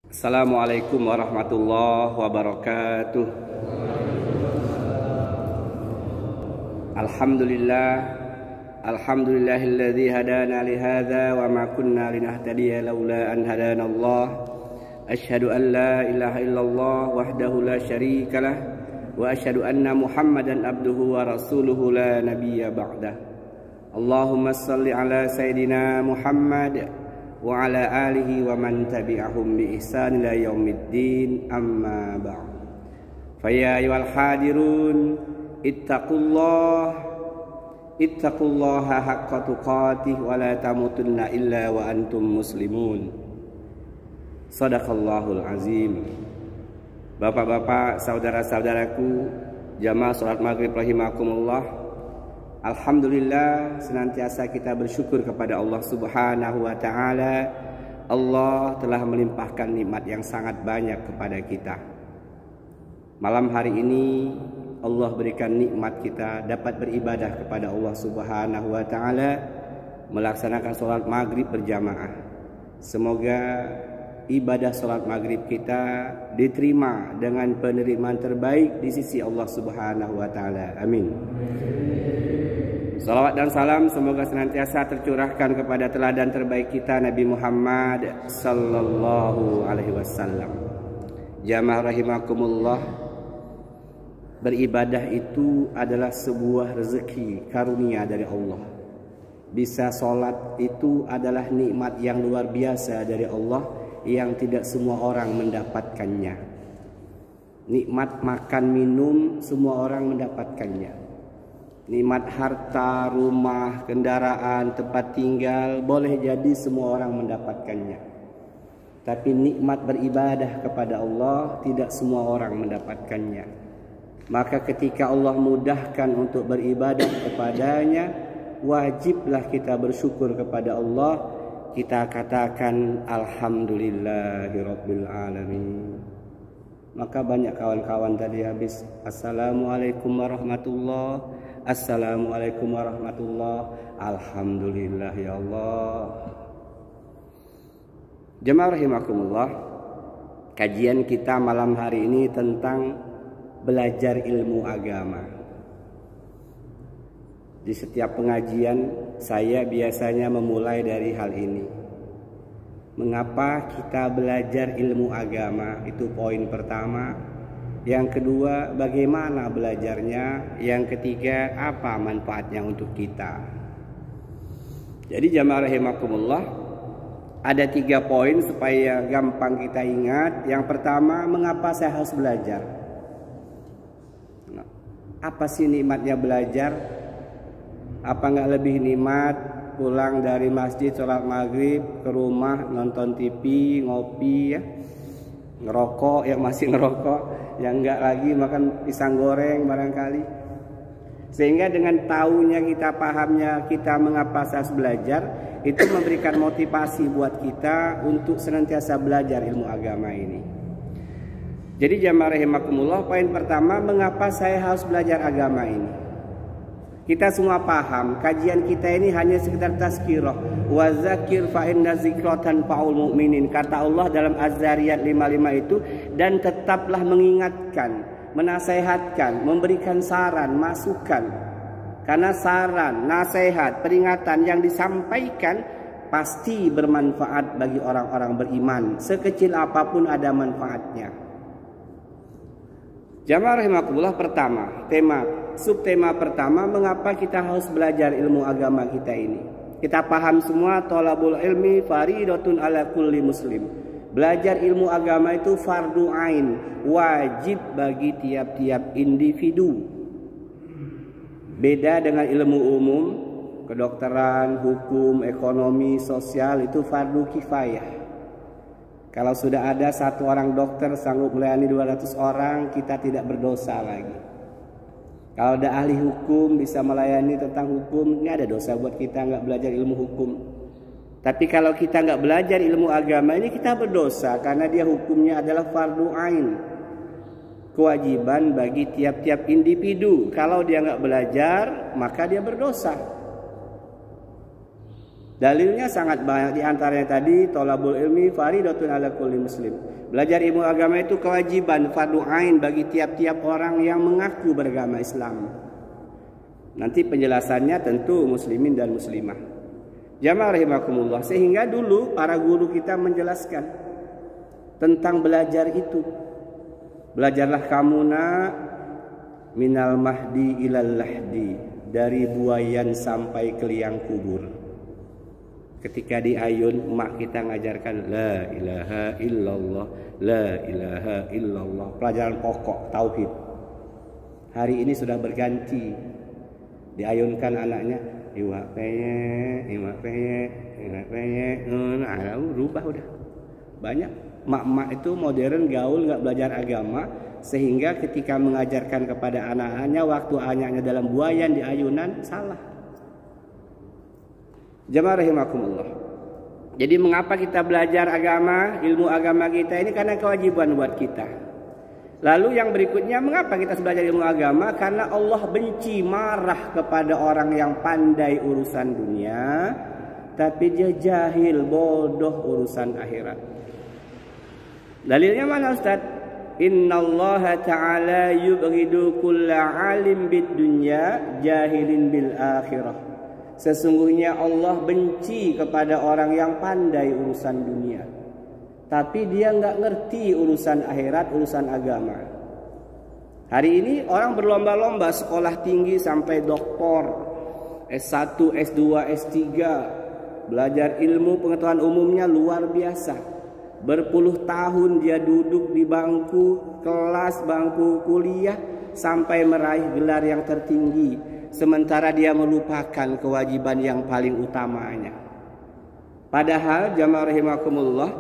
Assalamualaikum warahmatullahi wabarakatuh. Alhamdulillahilladzi hadana li hadza wa ma kunna linahtadiya laula an hadana Allah. Asyhadu an la ilaha illallah wahdahu la syarikalah wa asyhadu anna Muhammadan abduhu wa rasuluhu la nabiyya ba'dah. Allahumma shalli ala sayidina Muhammad wa ala alihi wa man tabi'ahum bi ihsan ila yaumiddin, amma ba'd. Fa ya ayyuhal hadirun ittaqullaha haqqa tuqatih wa la tamutunna illa wa antum muslimun. Shadaqallahul azim. Bapak-bapak, saudara-saudaraku, jamaah salat maghrib rahimakumullah. Alhamdulillah, senantiasa kita bersyukur kepada Allah Subhanahu wa taala. Allah telah melimpahkan nikmat yang sangat banyak kepada kita. Malam hari ini Allah berikan nikmat kita dapat beribadah kepada Allah Subhanahu wa taala, melaksanakan salat maghrib berjamaah. Semoga ibadah salat maghrib kita diterima dengan penerimaan terbaik di sisi Allah Subhanahu wa taala. Amin. Salawat dan salam semoga senantiasa tercurahkan kepada teladan terbaik kita, Nabi Muhammad sallallahu alaihi wasallam. Jamaah rahimakumullah, beribadah itu adalah sebuah rezeki karunia dari Allah. Bisa sholat itu adalah nikmat yang luar biasa dari Allah yang tidak semua orang mendapatkannya. Nikmat makan minum semua orang mendapatkannya. Nikmat harta, rumah, kendaraan, tempat tinggal boleh jadi semua orang mendapatkannya. Tapi nikmat beribadah kepada Allah tidak semua orang mendapatkannya. Maka ketika Allah mudahkan untuk beribadah kepadanya, wajiblah kita bersyukur kepada Allah. Kita katakan alhamdulillahirabbil alamin. Maka banyak kawan-kawan tadi habis assalamualaikum warahmatullahi, assalamualaikum warahmatullahi, alhamdulillah ya Allah. Jemaah rahimakumullah, kajian kita malam hari ini tentang belajar ilmu agama. Di setiap pengajian saya biasanya memulai dari hal ini. Mengapa kita belajar ilmu agama? Itu poin pertama. Yang kedua, bagaimana belajarnya? Yang ketiga, apa manfaatnya untuk kita? Jadi jamaah rahimakumullah, ada 3 poin supaya gampang kita ingat. Yang pertama, mengapa saya harus belajar? Apa sih nikmatnya belajar? Apa nggak lebih nikmat pulang dari masjid sholat maghrib ke rumah nonton TV, ngopi ya, ngerokok yang masih ngerokok, yang enggak lagi makan pisang goreng barangkali. Sehingga dengan tahunya kita, pahamnya kita mengapa harus belajar, itu memberikan motivasi buat kita untuk senantiasa belajar ilmu agama ini. Jadi jamaah rahimakumullah, poin pertama, mengapa saya harus belajar agama ini? Kita semua paham, kajian kita ini hanya sekedar tazkirah. Wa zakir fa inna zikra tanfa'ul mu'minin. Kata Allah dalam Az-Zariyat 55 itu, dan tetaplah mengingatkan, menasehatkan, memberikan saran, masukan. Karena saran, nasihat, peringatan yang disampaikan pasti bermanfaat bagi orang-orang beriman. Sekecil apapun ada manfaatnya. Jamaah rahimakumullah, pertama, subtema pertama, mengapa kita harus belajar ilmu agama kita ini? Kita paham semua, thalabul ilmi faridatun ala kulli muslim. Belajar ilmu agama itu fardu ain, wajib bagi tiap-tiap individu. Beda dengan ilmu umum, kedokteran, hukum, ekonomi, sosial, itu fardu kifayah. Kalau sudah ada 1 orang dokter sanggup melayani 200 orang, kita tidak berdosa lagi. Kalau ada ahli hukum bisa melayani tentang hukum, nggak ada dosa buat kita nggak belajar ilmu hukum. Tapi kalau kita nggak belajar ilmu agama ini, kita berdosa karena dia hukumnya adalah fardu ain, kewajiban bagi tiap-tiap individu. Kalau dia nggak belajar, maka dia berdosa. Dalilnya sangat banyak, di antaranya tadi thalabul ilmi faridatun ala kulli muslim. Belajar ilmu agama itu kewajiban fardu ain bagi tiap-tiap orang yang mengaku beragama Islam. Nanti penjelasannya tentu muslimin dan muslimah. Jamaah rahimakumullah, sehingga dulu para guru kita menjelaskan tentang belajar itu. Belajarlah kamu nak minal mahdi ilal lahdi, dari buayan sampai ke liang kubur. Ketika di ayun mak kita ngajarkan la ilaha illallah, la ilaha illallah, pelajaran pokok tauhid. Hari ini sudah berganti, diayunkan anaknya iwak peye, rubah udah. Banyak mak-mak itu modern gaul, nggak belajar agama, sehingga ketika mengajarkan kepada anak-anaknya waktu anaknya dalam buayan di ayunan salah. Jamaah rahimakumullah. Jadi mengapa kita belajar agama, ilmu agama kita ini? Karena kewajiban buat kita. Lalu yang berikutnya, mengapa kita belajar ilmu agama? Karena Allah benci, marah kepada orang yang pandai urusan dunia, tapi dia jahil, bodoh urusan akhirat. Dalilnya mana Ustaz? Innallaha ta'ala yubghidu kulla alim bid dunya jahilin bil akhirah. Sesungguhnya Allah benci kepada orang yang pandai urusan dunia, tapi dia nggak ngerti urusan akhirat, urusan agama. Hari ini orang berlomba-lomba sekolah tinggi sampai doktor, S1, S2, S3, belajar ilmu pengetahuan umumnya luar biasa. Berpuluh tahun dia duduk di bangku kelas, bangku kuliah, sampai meraih gelar yang tertinggi. Sementara dia melupakan kewajiban yang paling utamanya. Padahal jamaah rahimakumullah,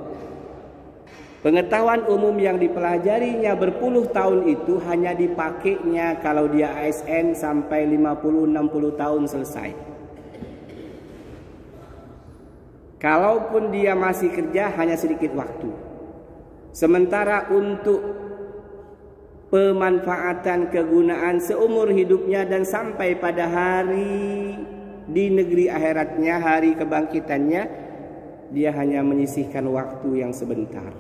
pengetahuan umum yang dipelajarinya berpuluh tahun itu hanya dipakainya kalau dia ASN sampai 50-60 tahun selesai. Kalaupun dia masih kerja hanya sedikit waktu. Sementara untuk pemanfaatan kegunaan seumur hidupnya dan sampai pada hari di negeri akhiratnya, hari kebangkitannya, dia hanya menyisihkan waktu yang sebentar.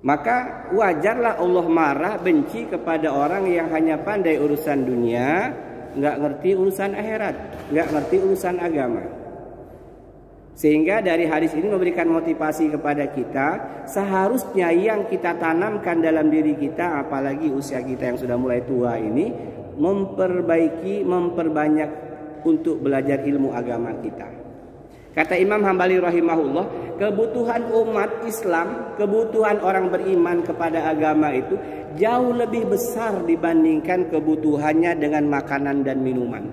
Maka wajarlah Allah marah, benci kepada orang yang hanya pandai urusan dunia, nggak ngerti urusan akhirat, nggak ngerti urusan agama. Sehingga dari hadis ini memberikan motivasi kepada kita, seharusnya yang kita tanamkan dalam diri kita, apalagi usia kita yang sudah mulai tua ini, memperbanyak untuk belajar ilmu agama kita. Kata Imam Hambali rahimahullah, kebutuhan umat Islam, kebutuhan orang beriman kepada agama itu jauh lebih besar dibandingkan kebutuhannya dengan makanan dan minuman.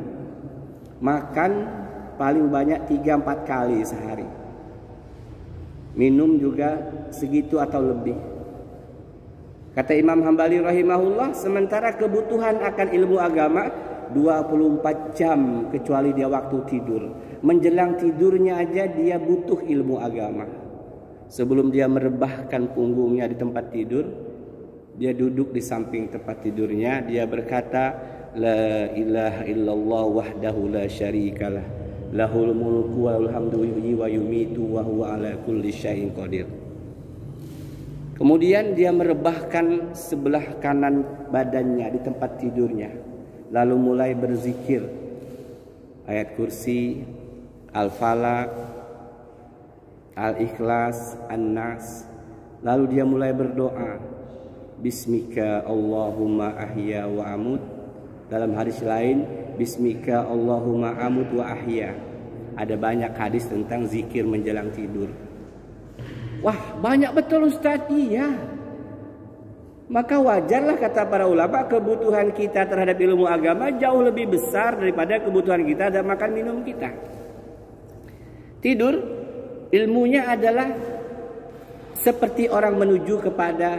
Makan paling banyak 3-4 kali sehari. Minum juga segitu atau lebih. Kata Imam Hambali rahimahullah, sementara kebutuhan akan ilmu agama 24 jam kecuali dia waktu tidur. Menjelang tidurnya aja dia butuh ilmu agama. Sebelum dia merebahkan punggungnya di tempat tidur, dia duduk di samping tempat tidurnya, dia berkata, la ilaha illallah wahdahu la syarikalah, lahul mulku wal hamdu wa yumitu wa huwa ala kulli syai'in qadir. Kemudian dia merebahkan sebelah kanan badannya di tempat tidurnya, lalu mulai berzikir ayat kursi, al-falaq, al-ikhlas, an-nas. Lalu dia mulai berdoa, bismika Allahumma ahya wa amut. Dalam hadis lain, bismika Allahumma amut wa ahya. Ada banyak hadis tentang zikir menjelang tidur. Wah, banyak betul Ustaz. Iya. Maka wajarlah kata para ulama, kebutuhan kita terhadap ilmu agama jauh lebih besar daripada kebutuhan kita dan makan minum kita. Tidur, ilmunya adalah seperti orang menuju kepada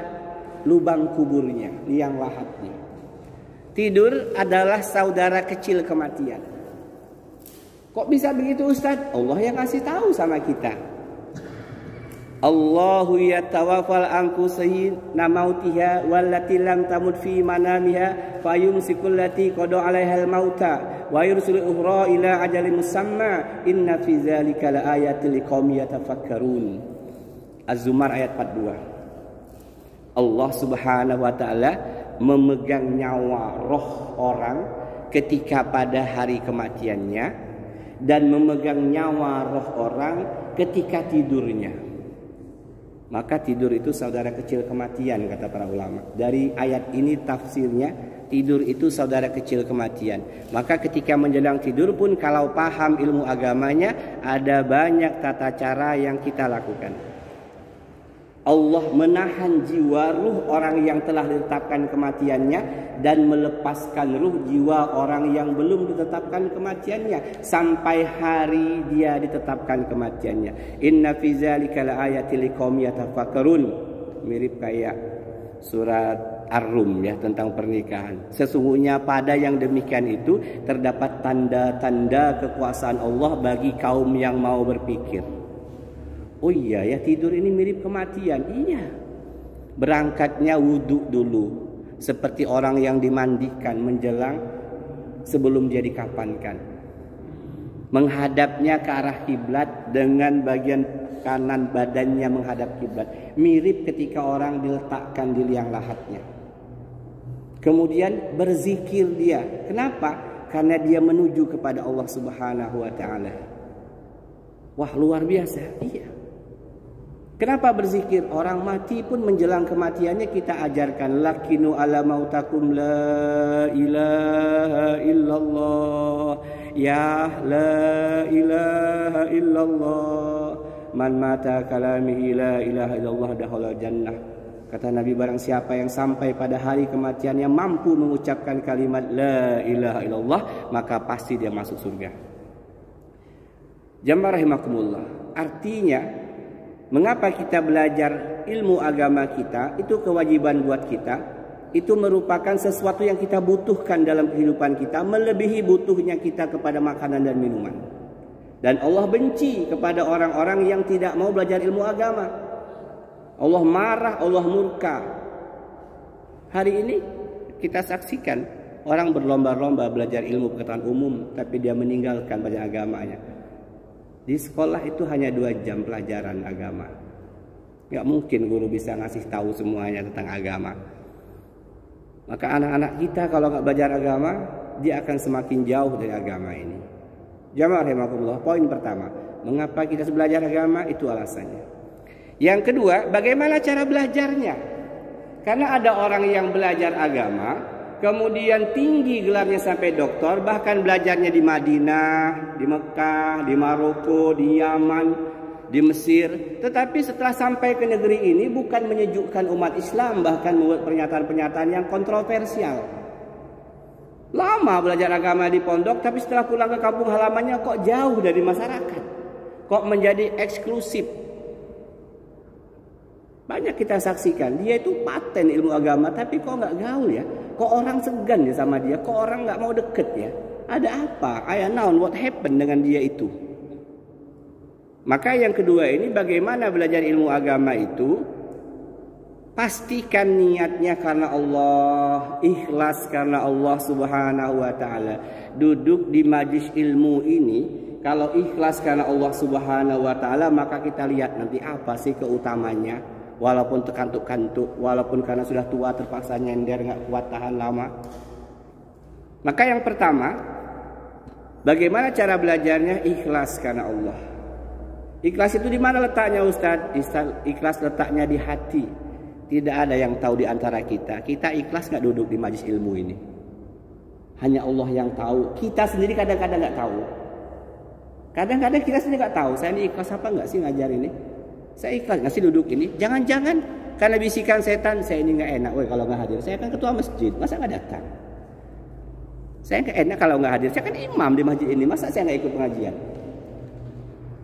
lubang kuburnya, liang lahatnya. Tidur adalah saudara kecil kematian. Kok bisa begitu Ustaz? Allah yang kasih tahu sama kita. Allahu yatawaffal anfusahina mautiha wallati lam tamut fi manamiha fayumsikul lati qada 'alaiha al-mauta wa yursilu ukhra ila ajalin musamma inna fi dzalika laayatil liqaumin yatafakkarun. Az-Zumar ayat 42. Allah Subhanahu wa taala memegang nyawa roh orang ketika pada hari kematiannya dan memegang nyawa roh orang ketika tidurnya. Maka tidur itu saudara kecil kematian, kata para ulama. Dari ayat ini tafsirnya, tidur itu saudara kecil kematian. Maka ketika menjelang tidur pun kalau paham ilmu agamanya, ada banyak tata cara yang kita lakukan. Allah menahan jiwa ruh orang yang telah ditetapkan kematiannya dan melepaskan ruh jiwa orang yang belum ditetapkan kematiannya sampai hari dia ditetapkan kematiannya. Inna fi dzalika laayatil liqaumin yatafakkarun. Mirip kayak surat Ar-Rum ya, tentang pernikahan. Sesungguhnya pada yang demikian itu terdapat tanda-tanda kekuasaan Allah bagi kaum yang mau berpikir. Oh iya ya, tidur ini mirip kematian. Iya. Berangkatnya wudhu dulu, seperti orang yang dimandikan menjelang sebelum dia dikafankan. Menghadapnya ke arah kiblat dengan bagian kanan badannya menghadap kiblat. Mirip ketika orang diletakkan di liang lahatnya. Kemudian berzikir dia. Kenapa? Karena dia menuju kepada Allah Subhanahu wa taala. Wah, luar biasa. Iya. Kenapa berzikir? Orang mati pun menjelang kematiannya kita ajarkan lakinu ala mautakum la ilaha illallah ya la ilaha illallah man mata kalamihi la ilaha illallah dakhala jannah. Kata Nabi, barang siapa yang sampai pada hari kematiannya mampu mengucapkan kalimat la ilaha illallah, maka pasti dia masuk surga. Jamaah rahimakumullah. Artinya, mengapa kita belajar ilmu agama kita? Itu kewajiban buat kita. Itu merupakan sesuatu yang kita butuhkan dalam kehidupan kita, melebihi butuhnya kita kepada makanan dan minuman. Dan Allah benci kepada orang-orang yang tidak mau belajar ilmu agama. Allah marah, Allah murka. Hari ini kita saksikan orang berlomba-lomba belajar ilmu pengetahuan umum, tapi dia meninggalkan belajar agamanya. Di sekolah itu hanya 2 jam pelajaran agama. Gak mungkin guru bisa ngasih tahu semuanya tentang agama. Maka anak-anak kita kalau gak belajar agama, dia akan semakin jauh dari agama ini. Jamaah rahimakumullah, poin pertama, mengapa kita harus belajar agama? Itu alasannya. Yang kedua, bagaimana cara belajarnya? Karena ada orang yang belajar agama, kemudian tinggi gelarnya sampai doktor, bahkan belajarnya di Madinah, di Mekah, di Maroko, di Yaman, di Mesir. Tetapi setelah sampai ke negeri ini bukan menyejukkan umat Islam, bahkan membuat pernyataan-pernyataan yang kontroversial. Lama belajar agama di pondok, tapi setelah pulang ke kampung halamannya kok jauh dari masyarakat. Kok menjadi eksklusif. Banyak kita saksikan, dia itu paten ilmu agama, tapi kok nggak gaul ya? Kok orang segan ya sama dia? Kok orang nggak mau deket ya? Ada apa? I know what happened dengan dia itu. Maka yang kedua ini, bagaimana belajar ilmu agama itu? Pastikan niatnya karena Allah, ikhlas karena Allah Subhanahu wa taala. Duduk di majlis ilmu ini, kalau ikhlas karena Allah Subhanahu wa taala, maka kita lihat nanti apa sih keutamanya. Walaupun terkantuk-kantuk, walaupun karena sudah tua terpaksa nyender, nggak kuat tahan lama. Maka yang pertama, bagaimana cara belajarnya? Ikhlas karena Allah. Ikhlas itu di mana letaknya, Ustaz? Ikhlas letaknya di hati. Tidak ada yang tahu di antara kita. Kita ikhlas nggak duduk di majelis ilmu ini? Hanya Allah yang tahu. Kita sendiri kadang-kadang nggak tahu. Kadang-kadang kita sendiri nggak tahu. Saya ini ikhlas apa nggak sih ngajar ini? Saya ikhlas nggak sih duduk ini? Jangan-jangan karena bisikan setan, saya ini nggak enak. Woi, kalau nggak hadir, saya kan ketua masjid, masa nggak datang? Saya nggak enak kalau nggak hadir. Saya kan imam di masjid ini, masa saya nggak ikut pengajian?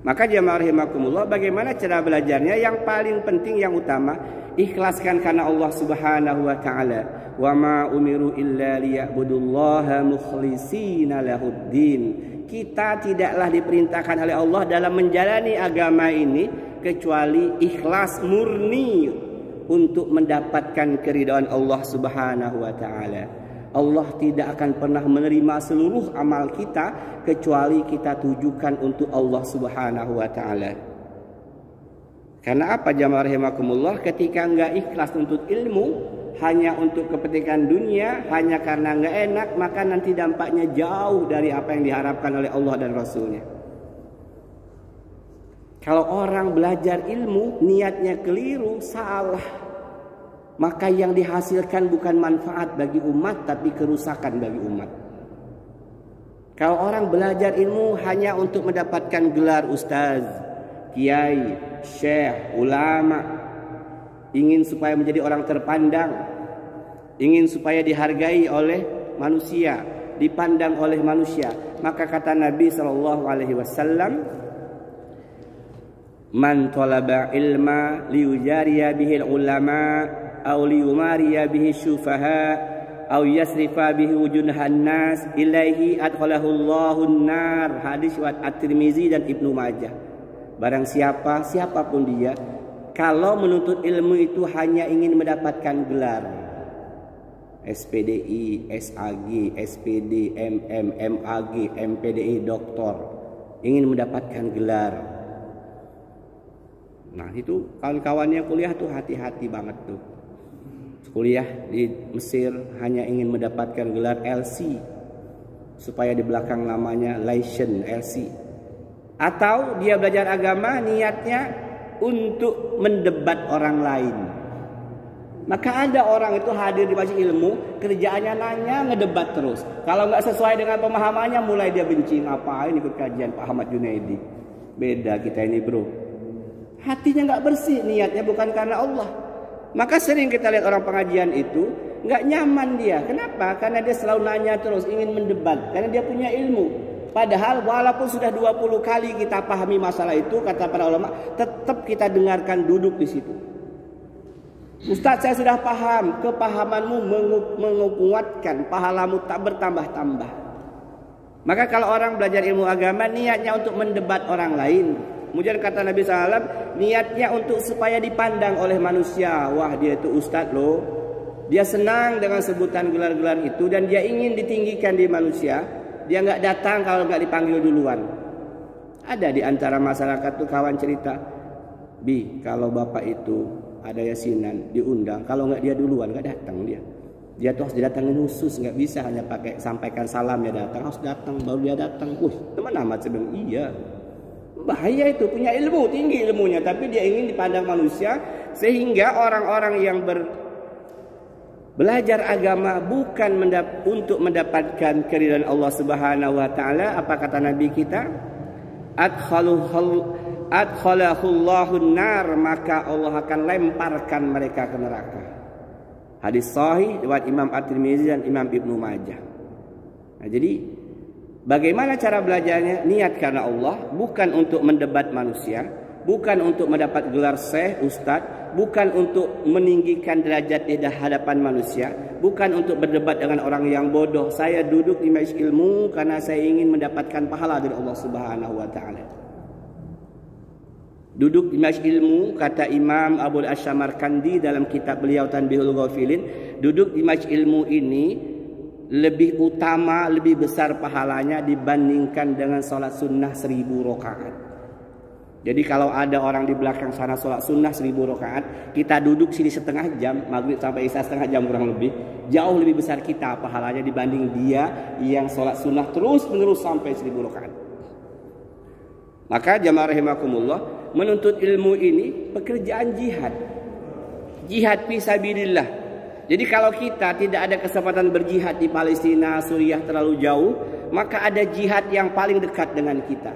Maka jamaah rahimakumullah, bagaimana cara belajarnya? Yang paling penting, yang utama, ikhlaskan karena Allah Subhanahu wa taala. Wa ma umiru illa liya'budullaha mukhlishina lahuddin. Kita tidaklah diperintahkan oleh Allah dalam menjalani agama ini kecuali ikhlas murni untuk mendapatkan keridhaan Allah Subhanahu wa taala. Allah tidak akan pernah menerima seluruh amal kita kecuali kita tujukan untuk Allah Subhanahu wa taala. Karena apa jamaah rahimakumullah? Ketika enggak ikhlas untuk ilmu, hanya untuk kepentingan dunia, hanya karena enggak enak, maka nanti dampaknya jauh dari apa yang diharapkan oleh Allah dan Rasulnya. Kalau orang belajar ilmu, niatnya keliru, salah, maka yang dihasilkan bukan manfaat bagi umat, tapi kerusakan bagi umat. Kalau orang belajar ilmu hanya untuk mendapatkan gelar ustaz, kiai, syekh, ulama, ingin supaya menjadi orang terpandang, ingin supaya dihargai oleh manusia, dipandang oleh manusia, maka kata Nabi SAW, man talaba ilma liyujariya bihil ulama aw liyumariya bihi syufaha aw yasrifa bihi wujuhan nas ilaihi adkhalahu Allahun nar. Hadis riwayat At-Tirmizi dan Ibnu Majah. Barang siapapun dia, kalau menuntut ilmu itu hanya ingin mendapatkan gelar SPDI, SAG, SPD, MM, MAG, MPDI, doktor, ingin mendapatkan gelar. Nah itu kawan-kawannya kuliah tuh hati-hati banget tuh. Kuliah di Mesir hanya ingin mendapatkan gelar LC, supaya di belakang namanya license LC. Atau dia belajar agama niatnya untuk mendebat orang lain. Maka ada orang itu hadir di majelis ilmu, kerjaannya nanya, ngedebat terus. Kalau nggak sesuai dengan pemahamannya, mulai dia benci. Ngapain ikut kajian Pak Ahmad Junaidi? Beda kita ini bro. Hatinya nggak bersih, niatnya bukan karena Allah. Maka sering kita lihat orang pengajian itu nggak nyaman dia. Kenapa? Karena dia selalu nanya terus, ingin mendebat. Karena dia punya ilmu. Padahal walaupun sudah 20 kali kita pahami masalah itu, kata para ulama, tetap kita dengarkan, duduk di situ. Ustaz, saya sudah paham. Kepahamanmu menguatkan, pahalamu tak bertambah-tambah. Maka kalau orang belajar ilmu agama niatnya untuk mendebat orang lain, kemudian kata Nabi SAW, niatnya untuk supaya dipandang oleh manusia. Wah, dia itu ustadz loh. Dia senang dengan sebutan gelar-gelar itu dan dia ingin ditinggikan di manusia. Dia nggak datang kalau nggak dipanggil duluan. Ada di antara masyarakat tuh kawan cerita, Bi, kalau bapak itu ada yasinan diundang, kalau nggak dia duluan nggak datang dia. Dia tuh harus didatangin khusus, nggak bisa hanya pakai sampaikan salam dia datang, harus datang baru dia datang. Teman amat sebelum iya. Bahaya itu, punya ilmu, tinggi ilmunya, tapi dia ingin dipandang manusia, sehingga orang-orang yang belajar agama bukan untuk mendapatkan keridhaan Allah Subhanahu wa taala. Apa kata Nabi kita? Adkhalahullahu nar, maka Allah akan lemparkan mereka ke neraka. Hadis sahih riwayat Imam At-Tirmizi dan Imam Ibnu Majah. Nah, jadi bagaimana cara belajarnya? Niat karena Allah, bukan untuk mendebat manusia, bukan untuk mendapat gelar syekh, ustadz, bukan untuk meninggikan derajat di hadapan manusia, bukan untuk berdebat dengan orang yang bodoh. Saya duduk di majelis ilmu karena saya ingin mendapatkan pahala dari Allah Subhanahu wa taala. Duduk di majelis ilmu, kata Imam Abul Asy-Syamarqandi dalam kitab beliau Tanbihul Ghafilin, duduk di majelis ilmu ini lebih utama, lebih besar pahalanya dibandingkan dengan sholat sunnah 1000 rakaat. Jadi kalau ada orang di belakang sana sholat sunnah 1000 rakaat, kita duduk sini setengah jam, maghrib sampai isya setengah jam kurang lebih, jauh lebih besar kita pahalanya dibanding dia yang sholat sunnah terus menerus sampai 1000 rakaat. Maka jamaah rahimakumullah, menuntut ilmu ini pekerjaan jihad. Jihad fisabilillah. Jadi kalau kita tidak ada kesempatan berjihad di Palestina, Suriah terlalu jauh, maka ada jihad yang paling dekat dengan kita.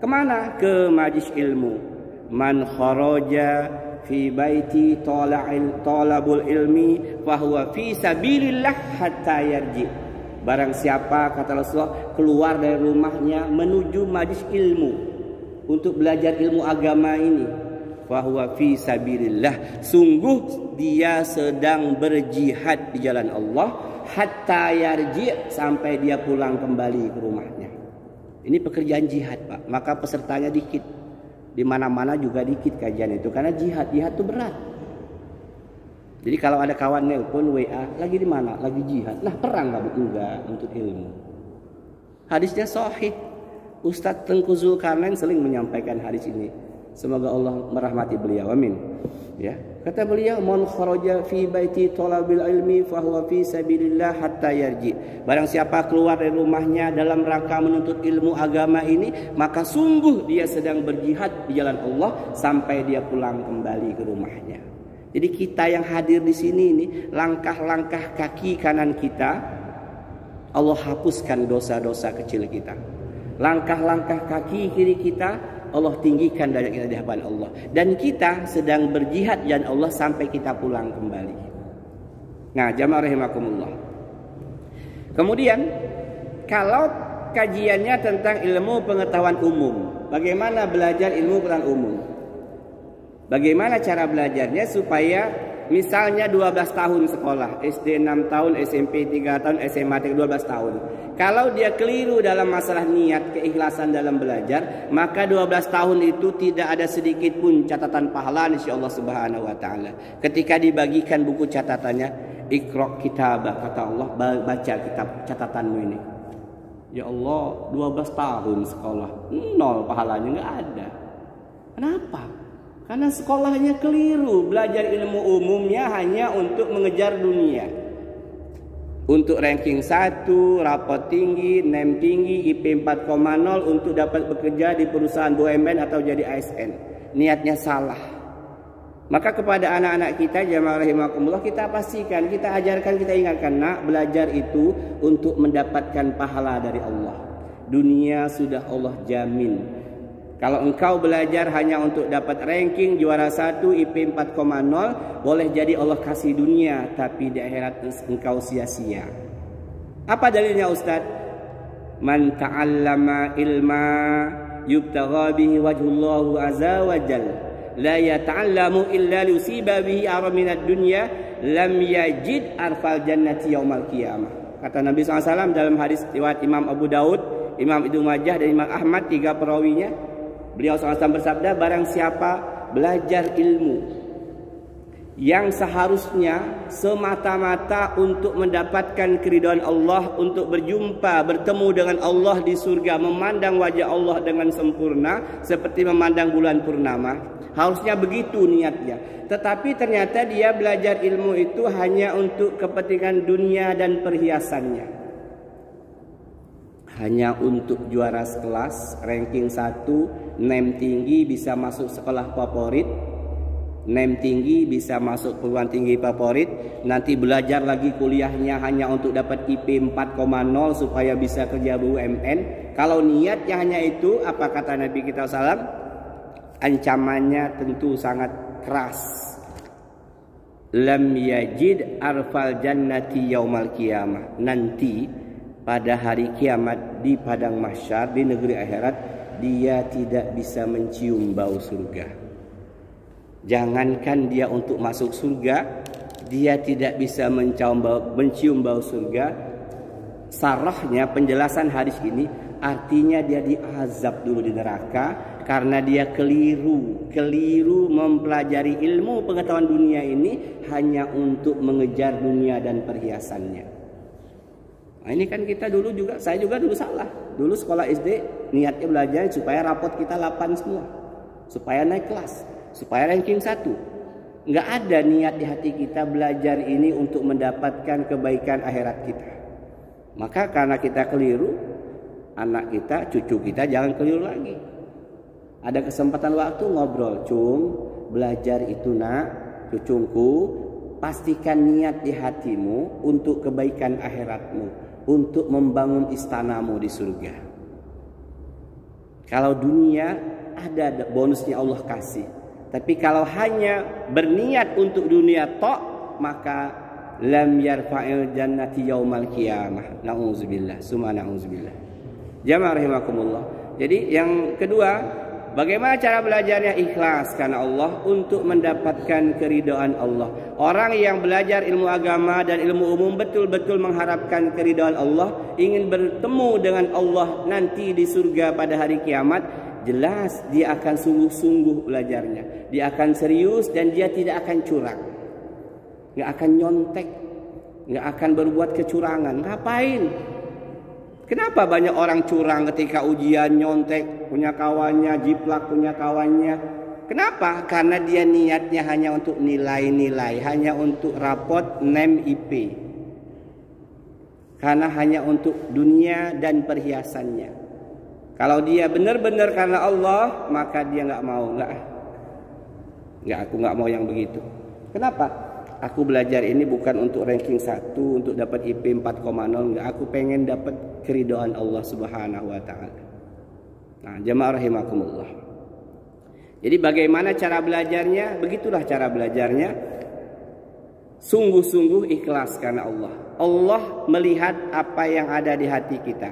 Kemana? Ke majelis ilmu. Man kharaja fi baiti talabul ilmi fahuwa fi sabilillah hatta yarji. Barang siapa, kata Rasulullah, keluar dari rumahnya menuju majelis ilmu untuk belajar ilmu agama ini, fahuwa fi sabilillah, sungguh dia sedang berjihad di jalan Allah, hatta yarji, sampai dia pulang kembali ke rumahnya. Ini pekerjaan jihad, Pak. Maka pesertanya dikit. Di mana-mana juga dikit kajian itu karena jihad itu berat. Jadi kalau ada kawan nelpon WA, lagi di mana? Lagi jihad. Lah perang enggak untuk ilmu. Hadisnya sahih. Ustadz Tengku Zulkarnain sering menyampaikan hadis ini. Semoga Allah merahmati beliau. Amin. Ya, kata beliau, "Man kharaja fi baiti talabil ilmi fa huwa fi sabilillah hatta yarji." Barang siapa keluar dari rumahnya dalam rangka menuntut ilmu agama ini, maka sungguh dia sedang berjihad di jalan Allah sampai dia pulang kembali ke rumahnya. Jadi kita yang hadir di sini ini, langkah-langkah kaki kanan kita Allah hapuskan dosa-dosa kecil kita. Langkah-langkah kaki kiri kita Allah tinggikan derajat kita di hadapan Allah. Dan kita sedang berjihad dan Allah sampai kita pulang kembali. Nah, jamaah rahimakumullah. Kemudian kalau kajiannya tentang ilmu pengetahuan umum, bagaimana belajar ilmu pengetahuan umum? Bagaimana cara belajarnya supaya misalnya 12 tahun sekolah, SD 6 tahun, SMP 3 tahun, SMA 12 tahun. Kalau dia keliru dalam masalah niat, keikhlasan dalam belajar, maka 12 tahun itu tidak ada sedikit pun catatan pahala insyaallah subhanahu wa ta'ala. Ketika dibagikan buku catatannya, Iqra kitabah, kata Allah, baca kitab catatanmu ini. Ya Allah, 12 tahun sekolah, 0 pahalanya, nggak ada. Kenapa? Karena sekolahnya keliru, belajar ilmu umumnya hanya untuk mengejar dunia. Untuk ranking 1, rapot tinggi, NEM tinggi, IP 4,0 untuk dapat bekerja di perusahaan BUMN atau jadi ASN. Niatnya salah. Maka kepada anak-anak kita, jamaah rahimakumullah, kita pastikan, kita ajarkan, kita ingatkan, nak, belajar itu untuk mendapatkan pahala dari Allah. Dunia sudah Allah jamin. Kalau engkau belajar hanya untuk dapat ranking juara 1 IP 4,0, boleh jadi Allah kasih dunia, tapi di akhirat engkau sia-sia. Apa dalilnya Ustaz? Man ta'allama ilma yubtagha bihi wajhullahu azza wa jalla, la yata'allamu illa liusiba bihi aram minad dunya, lam yajid arfal jannati yaumal qiyamah. Kata Nabi SAW dalam hadis riwayat Imam Abu Daud, Imam Ibnu Majah dan Imam Ahmad, 3 perawinya. Beliau SAW bersabda, barang siapa belajar ilmu yang seharusnya semata-mata untuk mendapatkan keridhaan Allah, untuk berjumpa, bertemu dengan Allah di surga, memandang wajah Allah dengan sempurna seperti memandang bulan purnama, harusnya begitu niatnya. Tetapi ternyata dia belajar ilmu itu hanya untuk kepentingan dunia dan perhiasannya, hanya untuk juara sekelas, ranking 1, NEM tinggi, bisa masuk sekolah favorit, NEM tinggi, bisa masuk perguruan tinggi favorit. Nanti belajar lagi kuliahnya hanya untuk dapat IP 4,0 supaya bisa kerja BUMN. Kalau niatnya hanya itu, apa kata Nabi kita SAW? Ancamannya tentu sangat keras. Lam yajid arfal jannati yaumal qiyamah. Nanti pada hari kiamat di padang mahsyar, di negeri akhirat, dia tidak bisa mencium bau surga. Jangankan dia untuk masuk surga, dia tidak bisa mencium bau surga. Sarahnya, penjelasan hadis ini, artinya dia diazab dulu di neraka karena dia keliru mempelajari ilmu pengetahuan dunia ini hanya untuk mengejar dunia dan perhiasannya. Nah, ini kan kita dulu juga, saya juga dulu salah. Dulu sekolah SD niatnya belajar supaya rapot kita 8 semua, supaya naik kelas, supaya ranking 1. Nggak ada niat di hati kita belajar ini untuk mendapatkan kebaikan akhirat kita. Maka karena kita keliru, anak kita, cucu kita jangan keliru lagi. Ada kesempatan waktu ngobrol, cung, belajar itu nak, cucungku, pastikan niat di hatimu untuk kebaikan akhiratmu, untuk membangun istanamu di surga. Kalau dunia ada bonusnya Allah kasih, tapi kalau hanya berniat untuk dunia tok, maka lam yarfa'il jannati yaumal qiyamah. Nauzubillah, summa nauzubillah. Jamaah rahimakumullah. Jadi yang kedua, bagaimana cara belajarnya? Ikhlas karena Allah untuk mendapatkan keridhaan Allah. Orang yang belajar ilmu agama dan ilmu umum betul-betul mengharapkan keridhaan Allah, ingin bertemu dengan Allah nanti di surga pada hari kiamat, jelas dia akan sungguh-sungguh belajarnya. Dia akan serius dan dia tidak akan curang. Nggak akan nyontek, nggak akan berbuat kecurangan. Ngapain? Kenapa banyak orang curang ketika ujian, nyontek, punya kawannya, jiplak punya kawannya? Kenapa? Karena dia niatnya hanya untuk nilai-nilai, hanya untuk rapot NEM IP. Karena hanya untuk dunia dan perhiasannya. Kalau dia benar-benar karena Allah, maka dia nggak mau. Nggak, aku nggak mau yang begitu. Kenapa? Aku belajar ini bukan untuk ranking 1, untuk dapat IP 4,0. Enggak, aku pengen dapat keridhaan Allah Subhanahu wa taala. Nah, jemaah rahimakumullah. Jadi bagaimana cara belajarnya? Begitulah cara belajarnya. Sungguh-sungguh ikhlas karena Allah. Allah melihat apa yang ada di hati kita.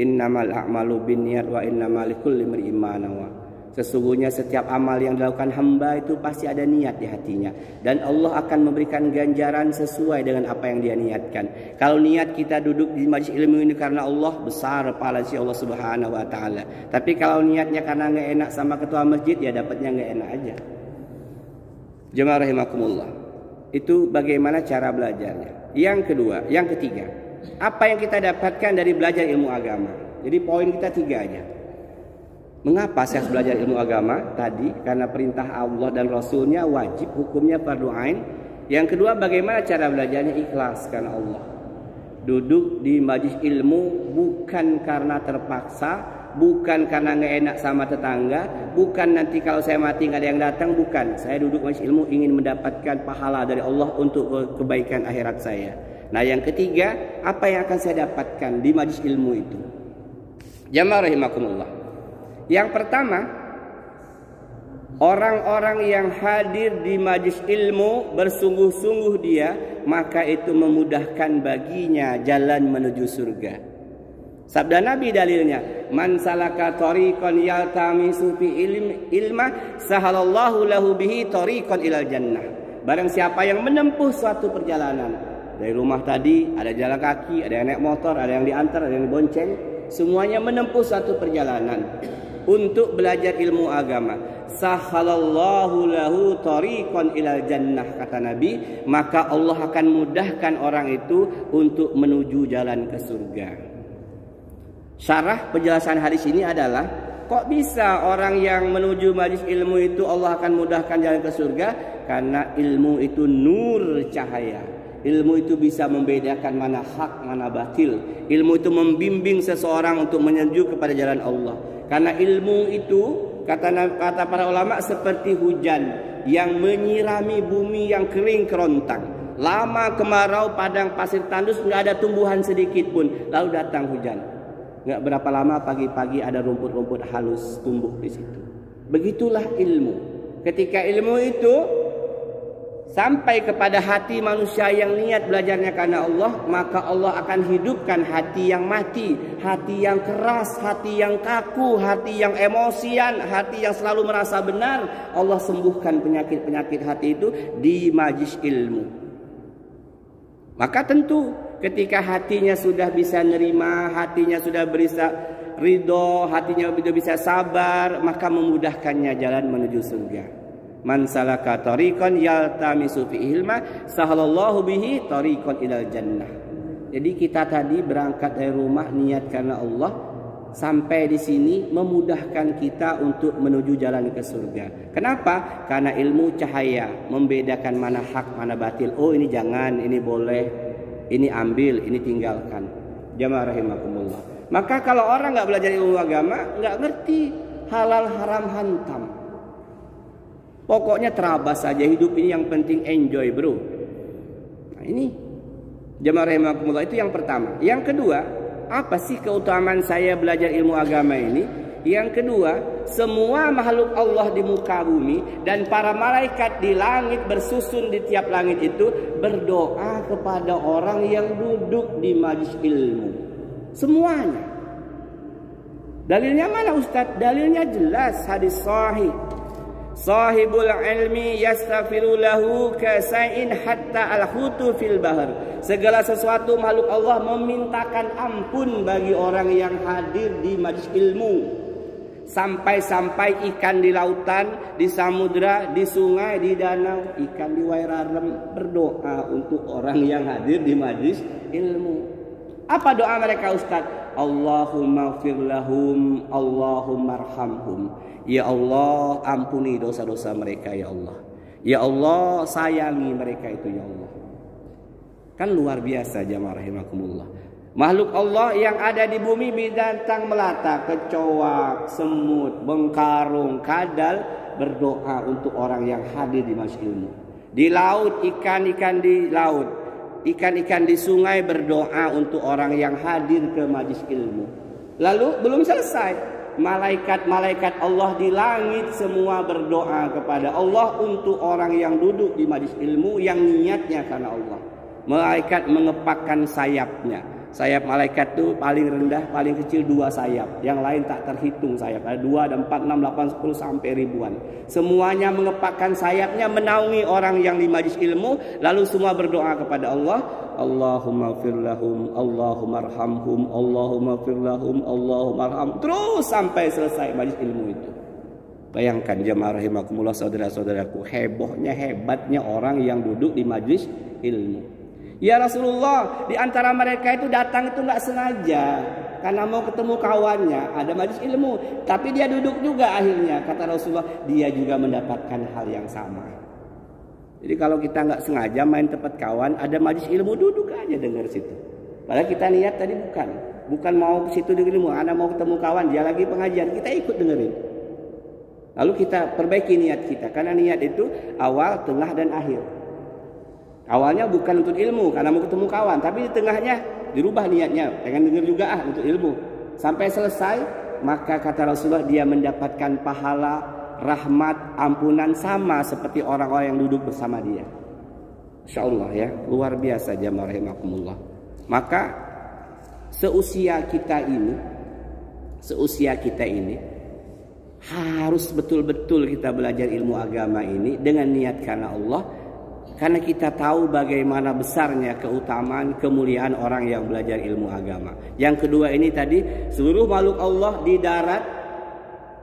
Innamal a'malu binniyat wa innamal likulli imrin ma nawa. Sesungguhnya setiap amal yang dilakukan hamba itu pasti ada niat di hatinya. Dan Allah akan memberikan ganjaran sesuai dengan apa yang dia niatkan. Kalau niat kita duduk di majlis ilmu ini karena Allah, besar pahala si Allah Subhanahu wa taala. Tapi kalau niatnya karena nggak enak sama ketua masjid, ya dapatnya nggak enak aja. Jemaah rahimakumullah. Itu bagaimana cara belajarnya. Yang kedua, yang ketiga, apa yang kita dapatkan dari belajar ilmu agama. Jadi poin kita 3 aja. Mengapa saya harus belajar ilmu agama? Tadi karena perintah Allah dan Rasulnya wajib, hukumnya fardu ain. Yang kedua, bagaimana cara belajarnya? Ikhlas karena Allah. Duduk di majlis ilmu bukan karena terpaksa, bukan karena nggak enak sama tetangga, bukan nanti kalau saya mati nggak ada yang datang, bukan. Saya duduk majlis ilmu ingin mendapatkan pahala dari Allah untuk kebaikan akhirat saya. Nah, yang ketiga, apa yang akan saya dapatkan di majlis ilmu itu? Jamaah rahimakumullah. Yang pertama, orang-orang yang hadir di majlis ilmu bersungguh-sungguh dia, maka itu memudahkan baginya jalan menuju surga. Sabda Nabi dalilnya, man salaka tariqan yaltamisu fi ilma sahalallahu lahu bihi tariqan ilal jannah. Barang siapa yang menempuh suatu perjalanan, dari rumah tadi ada jalan kaki, ada yang naik motor, ada yang diantar, ada yang dibonceng, semuanya menempuh suatu perjalanan untuk belajar ilmu agama. Sahalallahu lahu tariqan ilal jannah, kata Nabi, maka Allah akan mudahkan orang itu untuk menuju jalan ke surga. Syarah penjelasan hadis ini adalah, kok bisa orang yang menuju majlis ilmu itu Allah akan mudahkan jalan ke surga? Karena ilmu itu nur, cahaya. Ilmu itu bisa membedakan mana hak, mana batil. Ilmu itu membimbing seseorang untuk menuju kepada jalan Allah. Karena ilmu itu, kata para ulama, seperti hujan yang menyirami bumi yang kering kerontang. Lama kemarau, padang pasir tandus, nggak ada tumbuhan sedikit pun. Lalu datang hujan. Nggak berapa lama pagi-pagi ada rumput-rumput halus tumbuh di situ. Begitulah ilmu. Ketika ilmu itu sampai kepada hati manusia yang niat belajarnya karena Allah, maka Allah akan hidupkan hati yang mati, hati yang keras, hati yang kaku, hati yang emosian, hati yang selalu merasa benar. Allah sembuhkan penyakit-penyakit hati itu di majlis ilmu. Maka tentu ketika hatinya sudah bisa nerima, hatinya sudah bisa ridho, hatinya sudah bisa sabar, maka memudahkannya jalan menuju surga. Man salaka tariqan yaltamisu fi ilma sahalallahu bihi tariqan ilal jannah. Jadi kita tadi berangkat dari rumah niat karena Allah, sampai di sini memudahkan kita untuk menuju jalan ke surga. Kenapa? Karena ilmu cahaya membedakan mana hak, mana batil. Oh, ini jangan, ini boleh, ini ambil, ini tinggalkan. Jamaah rahimakumullah. Maka kalau orang nggak belajar ilmu agama, nggak ngerti halal haram hantam. Pokoknya terabas saja hidup ini, yang penting enjoy, bro. Nah, ini jamaah rahimakumullah, itu yang pertama. Yang kedua, apa sih keutamaan saya belajar ilmu agama ini? Yang kedua, semua makhluk Allah di muka bumi dan para malaikat di langit bersusun di tiap langit itu berdoa kepada orang yang duduk di majlis ilmu. Semuanya. Dalilnya mana Ustaz? Dalilnya jelas, hadis sahih. Sahibul ilmi yastaghfiru lahu kasa'in hatta al-hutu fil bahr. Segala sesuatu makhluk Allah memintakan ampun bagi orang yang hadir di majlis ilmu. Sampai-sampai ikan di lautan, di samudra, di sungai, di danau, ikan di wairarem berdoa untuk orang yang hadir di majlis ilmu. Apa doa mereka Ustaz? Allahumma fir lahum, Allahumma arhamhum. Ya Allah, ampuni dosa-dosa mereka ya Allah. Ya Allah, sayangi mereka itu ya Allah. Kan luar biasa jamaah rahimakumullah. Makhluk Allah yang ada di bumi, binatang melata, kecoak, semut, bengkarung, kadal, berdoa untuk orang yang hadir di majlis ilmu. Di laut, ikan-ikan di laut, ikan-ikan di sungai berdoa untuk orang yang hadir ke majlis ilmu. Lalu belum selesai, malaikat-malaikat Allah di langit semua berdoa kepada Allah untuk orang yang duduk di majlis ilmu yang niatnya karena Allah. Malaikat mengepakkan sayapnya. Sayap malaikat itu paling rendah, paling kecil 2 sayap. Yang lain tak terhitung sayap. Ada 2, ada 4, 6, 8, 10 sampai ribuan. Semuanya mengepakkan sayapnya menaungi orang yang di majlis ilmu. Lalu semua berdoa kepada Allah. Allahumma fir lahum, Allahumma arhamhum, Allahumma fir lahum, Allahumma arhamhum. Terus sampai selesai majlis ilmu itu. Bayangkan jemaah rahimakumullah saudara-saudaraku, hebohnya, hebatnya orang yang duduk di majlis ilmu. Ya Rasulullah, di antara mereka itu datang itu nggak sengaja karena mau ketemu kawannya, ada majlis ilmu, tapi dia duduk juga akhirnya. Kata Rasulullah, dia juga mendapatkan hal yang sama. Jadi kalau kita nggak sengaja main tempat kawan, ada majlis ilmu, duduk aja dengar situ. Padahal kita niat tadi bukan mau ke situ dengar ilmu, anak mau ketemu kawan, dia lagi pengajian, kita ikut dengerin. Lalu kita perbaiki niat kita, karena niat itu awal, tengah dan akhir. Awalnya bukan untuk ilmu karena mau ketemu kawan, tapi di tengahnya dirubah niatnya, pengen dengar juga untuk ilmu. Sampai selesai, maka kata Rasulullah dia mendapatkan pahala, rahmat, ampunan sama seperti orang-orang yang duduk bersama dia. Insyaallah ya, luar biasa jamaah rahimakumullah. Maka seusia kita ini harus betul-betul kita belajar ilmu agama ini dengan niat karena Allah. Karena kita tahu bagaimana besarnya keutamaan, kemuliaan orang yang belajar ilmu agama. Yang kedua ini tadi, seluruh makhluk Allah di darat,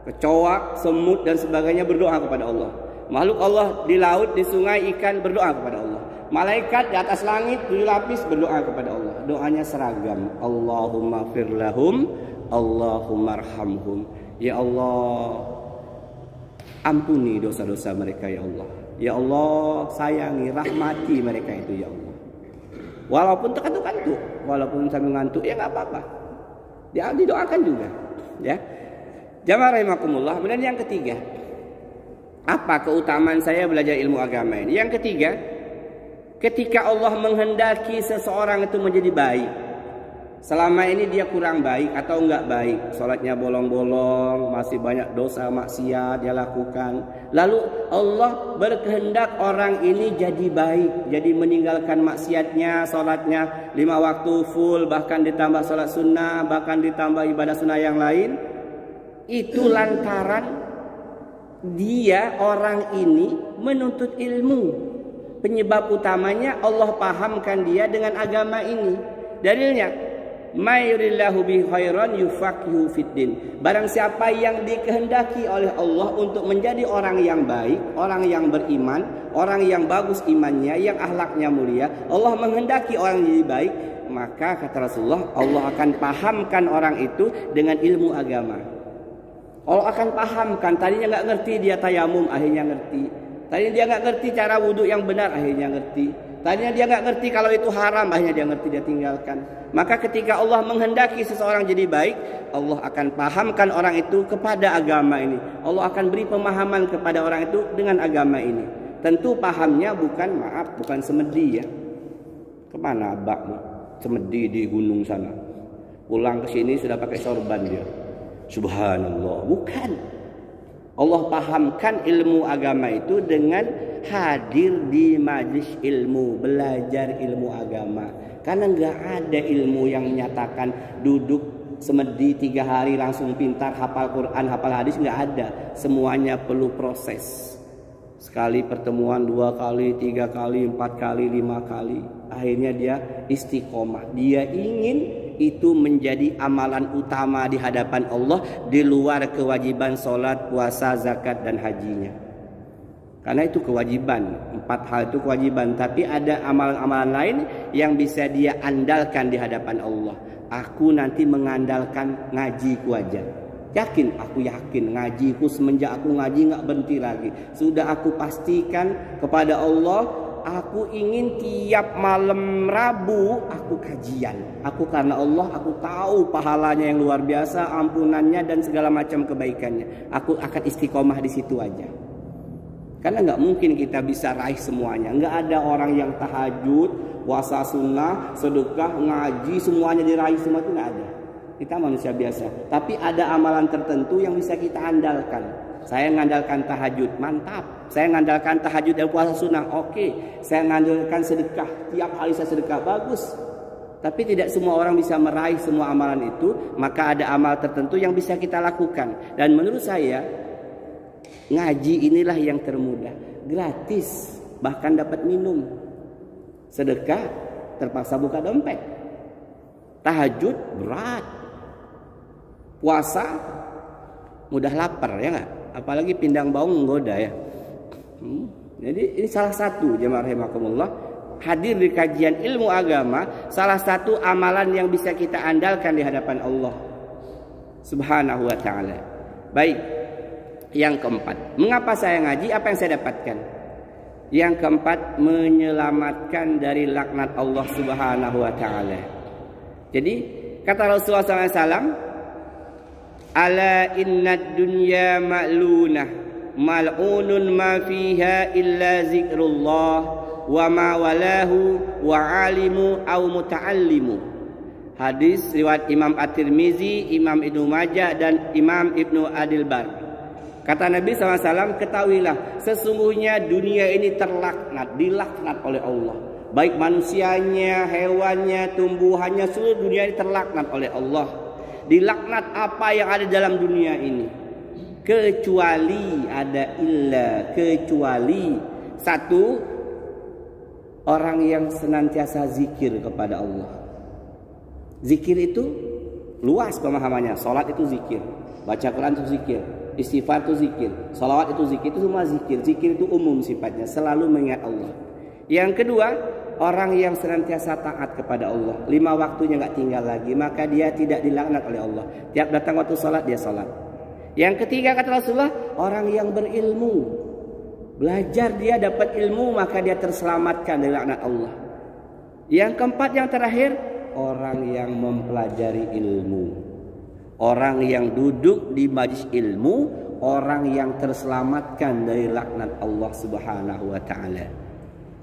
kecoak, semut dan sebagainya berdoa kepada Allah. Makhluk Allah di laut, di sungai, ikan berdoa kepada Allah. Malaikat di atas langit, 7 lapis berdoa kepada Allah. Doanya seragam. Allahumma fir lahum, Allahumma arhamhum. Ya Allah, ampuni dosa-dosa mereka ya Allah. Ya Allah, sayangi, rahmati mereka itu ya Allah. Walaupun terkantuk-kantuk, walaupun sambil ngantuk ya nggak apa-apa. Dia didoakan juga, ya. Jamaah rahimakumullah. Kemudian yang ketiga, apa keutamaan saya belajar ilmu agama ini? Yang ketiga, ketika Allah menghendaki seseorang itu menjadi baik, selama ini dia kurang baik atau enggak baik, sholatnya bolong-bolong, masih banyak dosa maksiat dia lakukan, lalu Allah berkehendak orang ini jadi baik, jadi meninggalkan maksiatnya, sholatnya 5 waktu full, bahkan ditambah sholat sunnah, bahkan ditambah ibadah sunnah yang lain. Itu lantaran dia orang ini menuntut ilmu. Penyebab utamanya Allah pahamkan dia dengan agama ini. Dalilnya, Mayurillahu bi khairan yufaqihu fiddin. Barang siapa yang dikehendaki oleh Allah untuk menjadi orang yang baik, orang yang beriman, orang yang bagus imannya, yang akhlaknya mulia, Allah menghendaki orang jadi baik, maka kata Rasulullah, Allah akan pahamkan orang itu dengan ilmu agama. Allah akan pahamkan. Tadinya nggak ngerti dia tayamum, akhirnya ngerti. Tadinya dia nggak ngerti cara wudhu yang benar, akhirnya ngerti. Tadinya dia nggak ngerti kalau itu haram, akhirnya dia ngerti, dia tinggalkan. Maka ketika Allah menghendaki seseorang jadi baik, Allah akan pahamkan orang itu kepada agama ini. Allah akan beri pemahaman kepada orang itu dengan agama ini. Tentu pahamnya bukan semedi ya. Kemana abakmu? Semedi di gunung sana. Pulang ke sini sudah pakai sorban dia. Subhanallah, bukan. Allah pahamkan ilmu agama itu dengan hadir di majlis ilmu, belajar ilmu agama. Karena nggak ada ilmu yang menyatakan duduk semedi 3 hari langsung pintar, hafal Quran, hafal hadis, nggak ada. Semuanya perlu proses. Sekali pertemuan, 2 kali, 3 kali, 4 kali, 5 kali. Akhirnya dia istiqomah. Dia ingin itu menjadi amalan utama di hadapan Allah di luar kewajiban sholat, puasa, zakat dan hajinya. Karena itu kewajiban, 4 hal itu kewajiban. Tapi ada amalan-amalan lain yang bisa dia andalkan di hadapan Allah. Aku nanti mengandalkan ngajiku aja. Yakin, aku yakin ngajiku semenjak aku ngaji nggak berhenti lagi. Sudah aku pastikan kepada Allah, aku ingin tiap malam Rabu aku kajian. Aku karena Allah, aku tahu pahalanya yang luar biasa, ampunannya dan segala macam kebaikannya. Aku akan istiqomah di situ aja. Karena nggak mungkin kita bisa raih semuanya. Nggak ada orang yang tahajud, puasa sunnah, sedekah, ngaji semuanya diraih semua, itu nggak ada. Kita manusia biasa. Tapi ada amalan tertentu yang bisa kita andalkan. Saya mengandalkan tahajud, mantap. Saya mengandalkan tahajud dan puasa sunnah, oke. Saya mengandalkan sedekah, tiap hari saya sedekah, bagus. Tapi tidak semua orang bisa meraih semua amalan itu. Maka ada amal tertentu yang bisa kita lakukan. Dan menurut saya, ngaji inilah yang termudah, gratis, bahkan dapat minum. Sedekah terpaksa buka dompet. Tahajud berat. Puasa mudah lapar, ya nggak? Apalagi pindang bau menggoda ya. Jadi ini salah satu, jemaah rahimakumullah, hadir di kajian ilmu agama, salah satu amalan yang bisa kita andalkan di hadapan Allah Subhanahu wa ta'ala. Baik. Yang keempat, mengapa saya ngaji? Apa yang saya dapatkan? Yang keempat, menyelamatkan dari laknat Allah Subhanahu wa ta'ala. Jadi kata Rasulullah SAW, ala innad dunya ma'lunah mal'unun ma fiha illa zikrullah wa ma walahu wa alimu au muta'allimu. Hadis riwayat Imam At-Tirmizi, Imam Ibnu Majah dan Imam Ibnu Adil Bar. Kata Nabi SAW, ketahuilah sesungguhnya dunia ini terlaknat, dilaknat oleh Allah. Baik manusianya, hewannya, tumbuhannya, seluruh dunia ini terlaknat oleh Allah. Dilaknat apa yang ada dalam dunia ini? Kecuali ada kecuali satu, orang yang senantiasa zikir kepada Allah. Zikir itu luas pemahamannya. Salat itu zikir, baca Quran itu zikir, istighfar itu zikir, salawat itu zikir, itu semua zikir. Zikir itu umum sifatnya, selalu mengingat Allah. Yang kedua, orang yang senantiasa taat kepada Allah, 5 waktunya nggak tinggal lagi, maka dia tidak dilaknat oleh Allah. Tiap datang waktu salat dia salat. Yang ketiga kata Rasulullah, orang yang berilmu, belajar dia dapat ilmu, maka dia terselamatkan dari laknat Allah. Yang keempat, yang terakhir, orang yang mempelajari ilmu. Orang yang duduk di majlis ilmu, orang yang terselamatkan dari laknat Allah Subhanahu wa ta'ala.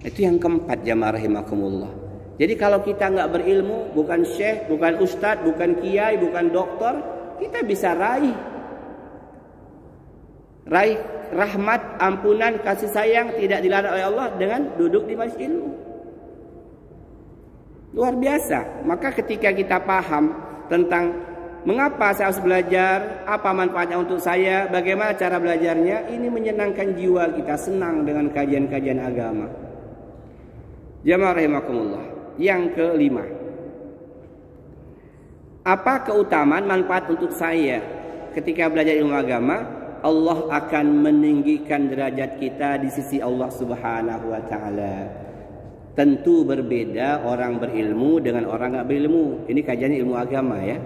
Itu yang keempat, jamaah rahimakumullah. Jadi kalau kita nggak berilmu, bukan syekh, bukan ustadz, bukan kiai, bukan dokter, kita bisa raih rahmat, ampunan, kasih sayang, tidak dilaknat oleh Allah dengan duduk di majlis ilmu. Luar biasa. Maka ketika kita paham tentang mengapa saya harus belajar, apa manfaatnya untuk saya, bagaimana cara belajarnya, ini menyenangkan jiwa kita, senang dengan kajian-kajian agama. Jamaah rahimakumullah. Yang kelima, apa keutamaan manfaat untuk saya ketika belajar ilmu agama? Allah akan meninggikan derajat kita di sisi Allah Subhanahu wa ta'ala. Tentu berbeda orang berilmu dengan orang nggak berilmu. Ini kajian ilmu agama ya.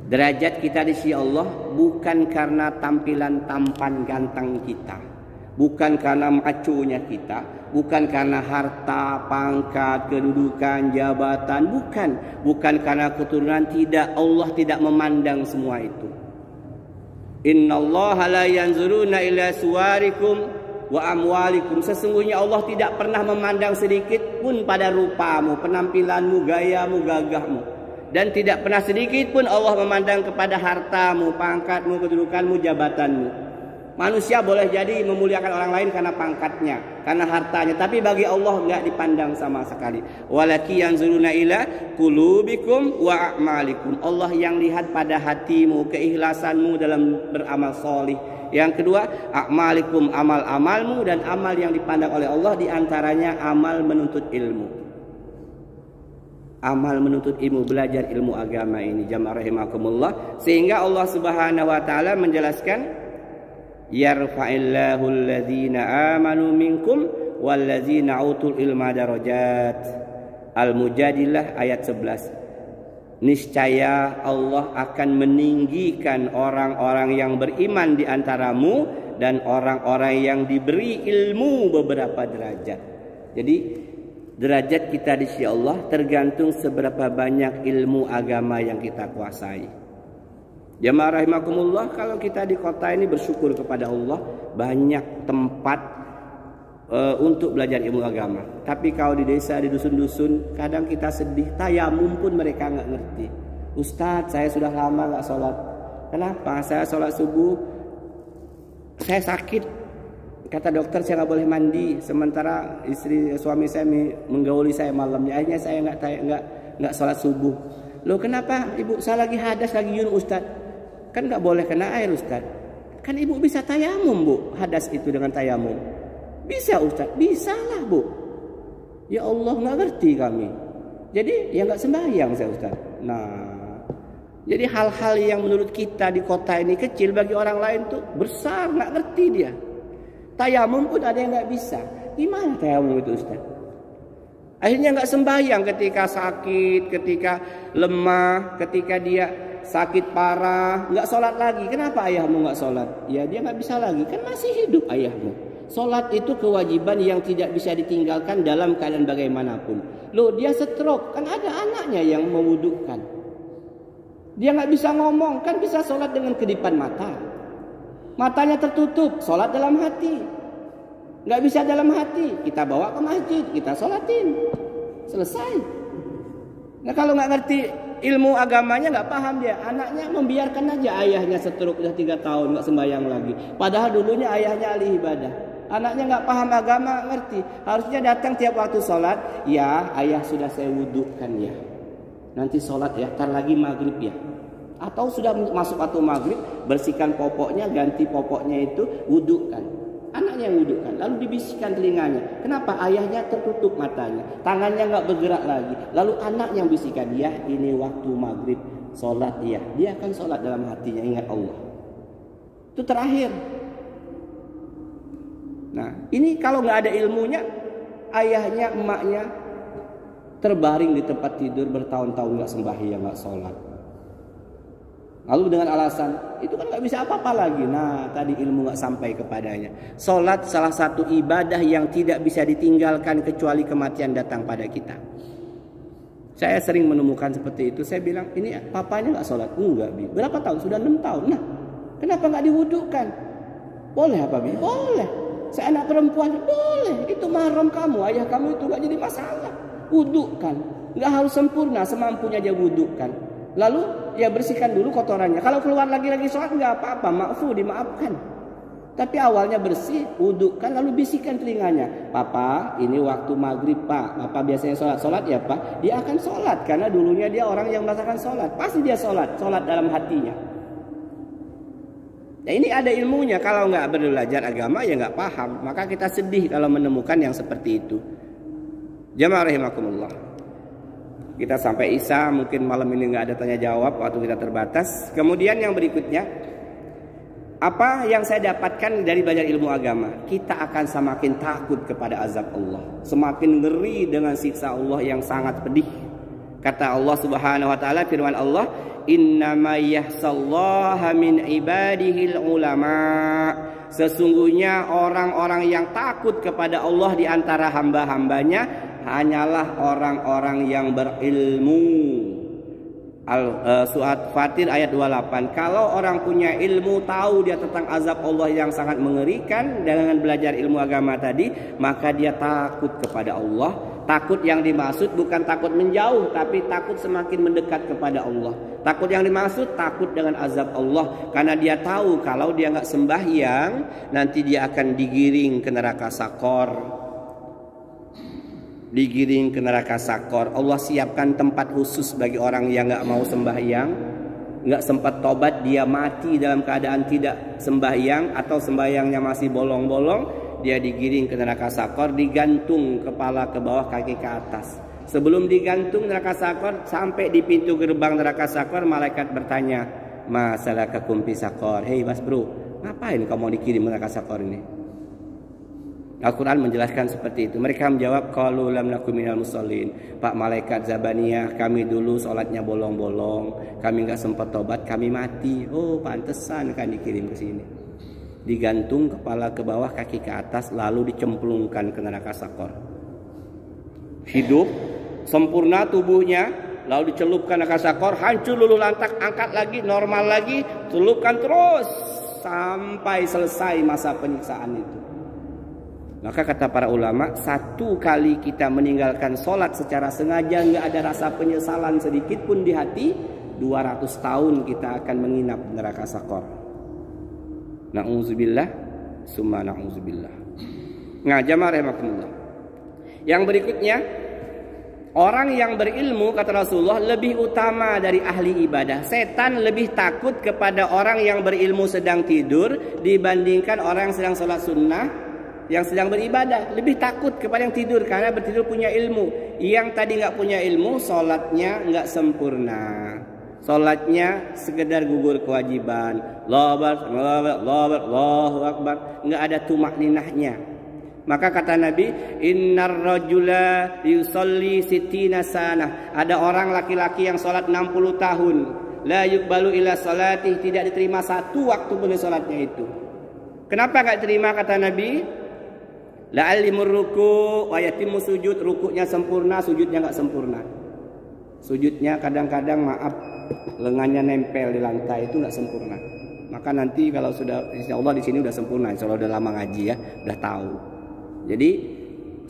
Derajat kita di sisi Allah bukan karena tampilan tampan ganteng kita, bukan karena maconya kita, bukan karena harta, pangkat, kedudukan, jabatan, bukan karena keturunan. Tidak, Allah tidak memandang semua itu. Innallaha la yanzuruna ila suwarikum wa amwalikum. Sesungguhnya Allah tidak pernah memandang sedikit pun pada rupamu, penampilanmu, gayamu, gagahmu. Dan tidak pernah sedikit pun Allah memandang kepada hartamu, pangkatmu, kedudukanmu, jabatanmu. Manusia boleh jadi memuliakan orang lain karena pangkatnya, karena hartanya, tapi bagi Allah enggak dipandang sama sekali. Walaki yanzuruna ila qulubikum wa a'malikum. Allah yang lihat pada hatimu, keikhlasanmu dalam beramal solih. Yang kedua, a'malikum, amal-amalmu, dan amal yang dipandang oleh Allah diantaranya amal menuntut ilmu. amal menuntut ilmu, belajar ilmu agama ini, jamaah rahimakumullah. Sehingga Allah Subhanahu wa taala menjelaskan, yarfa'illahu alladhina amanu minkum walladzina utul ilma darajat. Al-Mujadilah ayat 11. Niscaya Allah akan meninggikan orang-orang yang beriman di antaramu dan orang-orang yang diberi ilmu beberapa derajat. Jadi derajat kita di sisi Allah tergantung seberapa banyak ilmu agama yang kita kuasai. Jamaah rahimakumullah, kalau kita di kota ini bersyukur kepada Allah banyak tempat untuk belajar ilmu agama. Tapi kalau di desa, di dusun-dusun, kadang kita sedih, tayamum pun mereka nggak ngerti. Ustadz, saya sudah lama nggak sholat. Kenapa? Saya sholat subuh, saya sakit. Kata dokter saya nggak boleh mandi, sementara suami saya menggauli saya malamnya. Akhirnya saya nggak sholat subuh. Loh kenapa ibu? Saya lagi hadas, lagi yun Ustaz. Kan nggak boleh kena air Ustaz. Kan ibu bisa tayamum bu, hadas itu dengan tayamum. Bisa Ustaz, bisa lah bu. Ya Allah nggak ngerti kami. Jadi ya nggak sembahyang saya Ustaz. Nah, jadi hal-hal yang menurut kita di kota ini kecil, bagi orang lain tuh besar, nggak ngerti dia. Tayamum pun ada yang nggak bisa. Gimana tayamum itu Ustaz? Akhirnya nggak sembahyang ketika sakit, ketika lemah, ketika dia sakit parah, nggak sholat lagi. Kenapa ayahmu nggak sholat? Ya dia nggak bisa lagi, kan masih hidup ayahmu. Sholat itu kewajiban yang tidak bisa ditinggalkan dalam keadaan bagaimanapun. Loh dia stroke, kan ada anaknya yang mewudukkan. Dia nggak bisa ngomong, kan bisa sholat dengan kedipan mata. Matanya tertutup, sholat dalam hati. Nggak bisa dalam hati, kita bawa ke masjid, kita sholatin, selesai. Nah kalau nggak ngerti ilmu agamanya, nggak paham dia, anaknya membiarkan aja ayahnya stroke udah 3 tahun nggak sembahyang lagi. Padahal dulunya ayahnya ahli ibadah. Anaknya nggak paham agama, ngerti. Harusnya datang tiap waktu sholat. Ya ayah sudah saya wudukkan ya. Nanti sholat ya, ntar lagi maghrib ya. Atau sudah masuk waktu maghrib, bersihkan popoknya, ganti popoknya itu, wudukkan. Anaknya yang wudukkan, lalu dibisikkan telinganya. Kenapa? Ayahnya tertutup matanya, tangannya nggak bergerak lagi. Lalu anak yang bisikan, ya ini waktu maghrib, sholat ya. Dia akan sholat dalam hatinya, ingat Allah. Itu terakhir. Nah ini kalau nggak ada ilmunya, ayahnya, emaknya terbaring di tempat tidur bertahun-tahun nggak sembahyang, nggak sholat. Lalu dengan alasan itu kan nggak bisa apa-apa lagi. Nah tadi ilmu nggak sampai kepadanya. Sholat salah satu ibadah yang tidak bisa ditinggalkan kecuali kematian datang pada kita. Saya sering menemukan seperti itu. Saya bilang, ini papanya nggak sholat? Enggak Bi. Berapa tahun? Sudah 6 tahun. Nah kenapa nggak diwudukkan? Boleh apa Bi? Boleh. Saya anak perempuan, boleh. Itu mahram kamu, ayah kamu itu nggak jadi masalah. Wudukkan. Nggak harus sempurna, semampunya aja wudukkan. Lalu ya bersihkan dulu kotorannya. Kalau keluar lagi sholat nggak apa-apa, maafu, dimaafkan. Tapi awalnya bersih, wudukkan, lalu bisikan telinganya. Papa, ini waktu maghrib Pak. Papa biasanya sholat ya Pak. Dia akan sholat karena dulunya dia orang yang merasakan sholat. Pasti dia sholat dalam hatinya. Nah ini ada ilmunya. Kalau nggak belajar agama ya nggak paham. Maka kita sedih kalau menemukan yang seperti itu. Jamaah rahimakumullah. Kita sampai Isya, mungkin malam ini nggak ada tanya jawab, waktu kita terbatas. Kemudian yang berikutnya, apa yang saya dapatkan dari belajar ilmu agama? Kita akan semakin takut kepada azab Allah, semakin ngeri dengan siksa Allah yang sangat pedih. Kata Allah Subhanahu wa taala, firman Allah, "Innama yahsallaha min ibadihil ulama." Sesungguhnya orang-orang yang takut kepada Allah di antara hamba-hambanya hanyalah orang-orang yang berilmu. Surat Fatir ayat 28. Kalau orang punya ilmu, tahu dia tentang azab Allah yang sangat mengerikan, dengan belajar ilmu agama tadi, maka dia takut kepada Allah. Takut yang dimaksud bukan takut menjauh, tapi takut semakin mendekat kepada Allah. Takut yang dimaksud takut dengan azab Allah, karena dia tahu kalau dia nggak sembahyang nanti dia akan digiring ke neraka sakor. Digiring ke neraka sakor. Allah siapkan tempat khusus bagi orang yang nggak mau sembahyang, nggak sempat tobat, dia mati dalam keadaan tidak sembahyang atau sembahyangnya masih bolong-bolong, dia digiring ke neraka sakor, digantung kepala ke bawah, kaki ke atas. Sebelum digantung neraka sakor, sampai di pintu gerbang neraka sakor, malaikat bertanya, "Masalakakum fi sakor?" Hei mas bro, ngapain kamu dikirim neraka sakor ini? Al-Quran menjelaskan seperti itu. Mereka menjawab, qalu lam nakum minal musallin. Pak malaikat Zabaniyah, kami dulu sholatnya bolong-bolong, kami nggak sempat tobat, kami mati. Oh, pantesan kan dikirim ke sini. Digantung kepala ke bawah, kaki ke atas, lalu dicemplungkan ke neraka sakor. Hidup sempurna tubuhnya, lalu dicelupkan neraka sakor, hancur luluh lantak, angkat lagi, normal lagi, celupkan terus sampai selesai masa penyiksaan itu. Maka kata para ulama, satu kali kita meninggalkan sholat secara sengaja, nggak ada rasa penyesalan sedikit pun di hati, 200 tahun kita akan menginap neraka sakor. Na'udzubillah, summa na'udzubillah. Nah, jamaah rahimakumullah. Yang berikutnya, orang yang berilmu, kata Rasulullah, lebih utama dari ahli ibadah. Setan lebih takut kepada orang yang berilmu sedang tidur dibandingkan orang yang sedang sholat sunnah, yang sedang beribadah. Lebih takut kepada yang tidur, karena bertidur punya ilmu. Yang tadi nggak punya ilmu, sholatnya nggak sempurna. Sholatnya sekedar gugur kewajiban, Allahu Akbar, nggak ada tumak ninahnya. Maka kata Nabi, innar rajula yusolli sittina sanah. Ada orang laki-laki yang sholat 60 tahun, la yuqbalu ila sholatih, tidak diterima satu waktu pun sholatnya itu. Kenapa nggak terima? Kata Nabi, la'alimur ruku' wa yatimmu sujud. Rukuknya sempurna, sujudnya nggak sempurna. Sujudnya kadang-kadang maaf, lengannya nempel di lantai, itu nggak sempurna. Maka nanti kalau sudah, insya Allah di sini udah sempurna, insya Allah udah lama ngaji ya, udah tahu. Jadi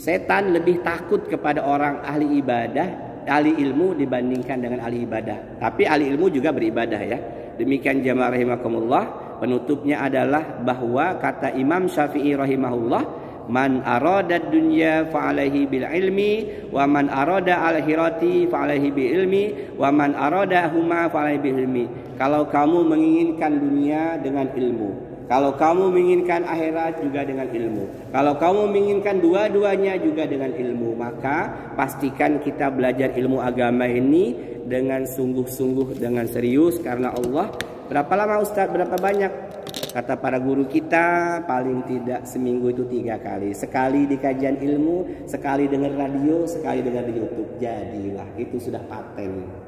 setan lebih takut kepada orang ahli ibadah, ahli ilmu dibandingkan dengan ahli ibadah. Tapi ahli ilmu juga beribadah ya. Demikian jamaah rahimakumullah. Penutupnya adalah bahwa kata Imam Syafi'i rahimahullah, man arada dunya fa alaihi bil ilmi wa man arada al akhirati fa alaihi bil ilmi wa man arada huma fa alaihi bil ilmi. Kalau kamu menginginkan dunia, dengan ilmu. Kalau kamu menginginkan akhirat, juga dengan ilmu. Kalau kamu menginginkan dua-duanya, juga dengan ilmu. Maka pastikan kita belajar ilmu agama ini dengan sungguh-sungguh, dengan serius, karena Allah. Berapa lama Ustaz? Berapa banyak? Kata para guru kita, paling tidak seminggu itu 3 kali. Sekali di kajian ilmu, sekali dengar radio, sekali dengar di YouTube. Jadilah, itu sudah paten.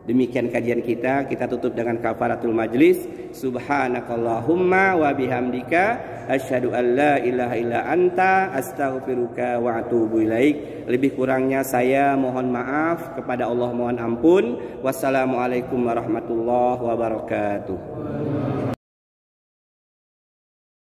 Demikian kajian kita tutup dengan kafaratul majlis. Subhanakallahumma wa bihamdika asyhadu an la ilaha illa anta astaghfiruka wa atubu ilaik. Lebih kurangnya saya mohon maaf, kepada Allah mohon ampun. Wassalamualaikum warahmatullahi wabarakatuh.